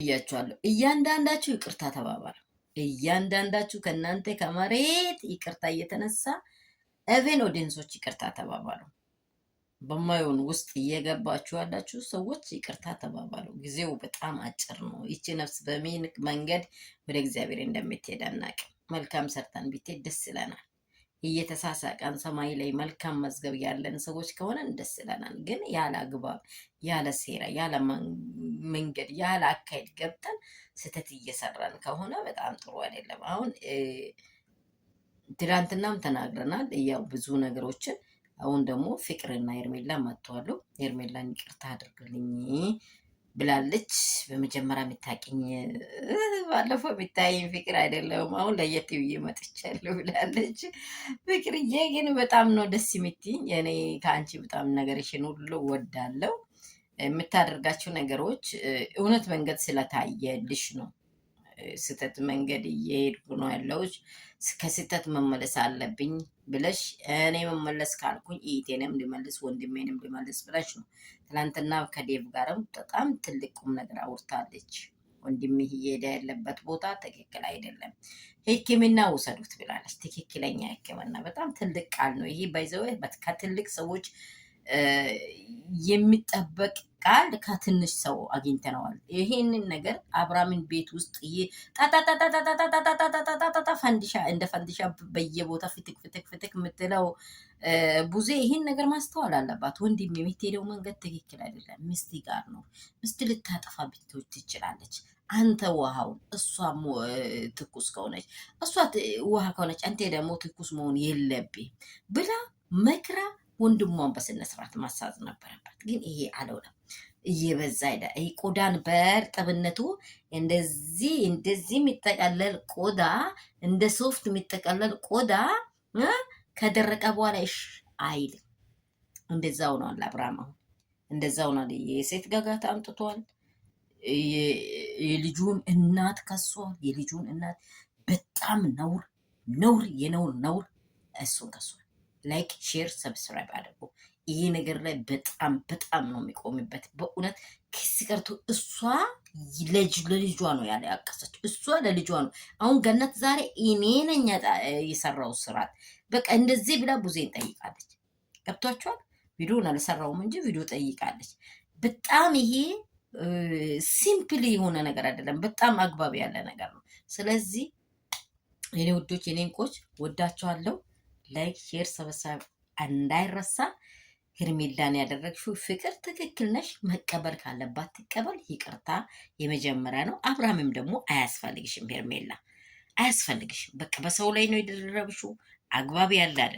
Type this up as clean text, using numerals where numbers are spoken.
እያችኋለሁ እያንዳንዳችሁ ይቅርታ ተባባሉ። እያንዳንዳችሁ ከእናንተ ከመሬት ይቅርታ እየተነሳ ኤቨን ኦዲየንሶች ይቅርታ ተባባሉ። በማይሆን ውስጥ እየገባችሁ ያላችሁ ሰዎች ይቅርታ ተባባሉ። ጊዜው በጣም አጭር ነው። ይቺ ነፍስ በምን መንገድ ወደ እግዚአብሔር እንደምትሄድ አናውቅም። መልካም ሰርተን ቢትሄድ ደስ ይለናል። እየተሳሳቀን ሰማይ ላይ መልካም መዝገብ ያለን ሰዎች ከሆነ ደስ ይለናል። ግን ያለ አግባብ፣ ያለ ሴራ፣ ያለ መንገድ፣ ያለ አካሄድ ገብተን ስህተት እየሰራን ከሆነ በጣም ጥሩ አይደለም። አሁን ትናንትናም ተናግረናል ያው ብዙ ነገሮችን። አሁን ደግሞ ፍቅርና ሄርሜላ መጥተዋል። ሄርሜላን ይቅርታ አድርግልኝ ብላለች። በመጀመሪያ የምታውቂኝ ባለፈው የምታየኝ ፍቅር አይደለም፣ አሁን ለየት ብዬ መጥቻለሁ ብላለች። ፍቅርዬ ግን በጣም ነው ደስ የምትይኝ። እኔ ከአንቺ በጣም ነገርሽን ሁሉ ወዳለው የምታደርጋቸው ነገሮች እውነት መንገድ ስለታየልሽ ነው። ስህተት መንገድ እየሄድኩ ነው ያለሁት፣ ከስህተት መመለስ አለብኝ ብለሽ እኔ መመለስ ካልኩኝ ኢቴንም ሊመልስ ወንድሜንም ሊመልስ ብለሽ ነው። ትናንትና ከዴቭ ጋርም በጣም ትልቅ ቁም ነገር አውርታለች። ወንድምህ እየሄደ ያለበት ቦታ ትክክል አይደለም፣ ሕክምና ውሰዱት ብላለች። ትክክለኛ ሕክምና በጣም ትልቅ ቃል ነው ይሄ። ባይዘው ከትልቅ ሰዎች የሚጠበቅ ቃል ከትንሽ ሰው አግኝተነዋል። ይሄንን ነገር አብራምን ቤት ውስጥ ፈንዲሻ እንደ ፈንዲሻ በየቦታ ፍትክ የምትለው ቡዜ ይሄን ነገር ማስተዋል አለባት። ወንድም የምትሄደው መንገድ ትክክል አይደለም። ሚስት ጋር ነው። ሚስት ልታጠፋ ብትወድ ትችላለች። አንተ ውሃውን እሷ ትኩስ ከሆነች እሷ ውሃ ከሆነች አንተ ደግሞ ትኩስ መሆን የለብህ ብላ መክራ ወንድሟን በስነ ስርዓት ማሳዝ ነበረበት። ግን ይሄ አልሆነም። እየበዛ ሄደ። ይሄ ቆዳን በእርጥብነቱ እንደዚህ የሚጠቀለል ቆዳ፣ እንደ ሶፍት የሚጠቀለል ቆዳ ከደረቀ በኋላ እሺ አይልም። እንደዛ ሆኗል። አብርሃም አሁን እንደዛ ሆኗል። የሴት ጋጋታ አምጥቷል። የልጁን እናት ከሷል። የልጁን እናት በጣም ነውር የነውር እሱን ከሷል። ላይክ ሼር ሰብስክራይብ አድርጉ። ይሄ ነገር ላይ በጣም ነው የሚቆምበት። በእውነት ክስ ቀርቶ እሷ ለልጇ ነው ያለ ያቀሰችው። እሷ ለልጇ ነው። አሁን ገነት ዛሬ እኔ ነኝ የሰራው ስራት በቃ እንደዚህ ብላ ቡዜን ጠይቃለች። ገብቷችኋል? ቪዲዮን አልሰራውም እንጂ ቪዲዮ ጠይቃለች። በጣም ይሄ ሲምፕል የሆነ ነገር አይደለም። በጣም አግባብ ያለ ነገር ነው። ስለዚህ የኔ ውዶች፣ የኔ እንቆች ወዳችኋለሁ። ላይክ ሼር ሰብስክራይብ እንዳይረሳ። ሄርሜላን ያደረግሽው ፍቅር ትክክል ነሽ። መቀበል ካለባት ትቀበል። ይቅርታ የመጀመሪያ ነው። አብርሃምም ደግሞ አያስፈልግሽም። ሄርሜላ አያስፈልግሽም። በቃ በሰው ላይ ነው የደረብሽው። አግባብ ያለ አይደለም።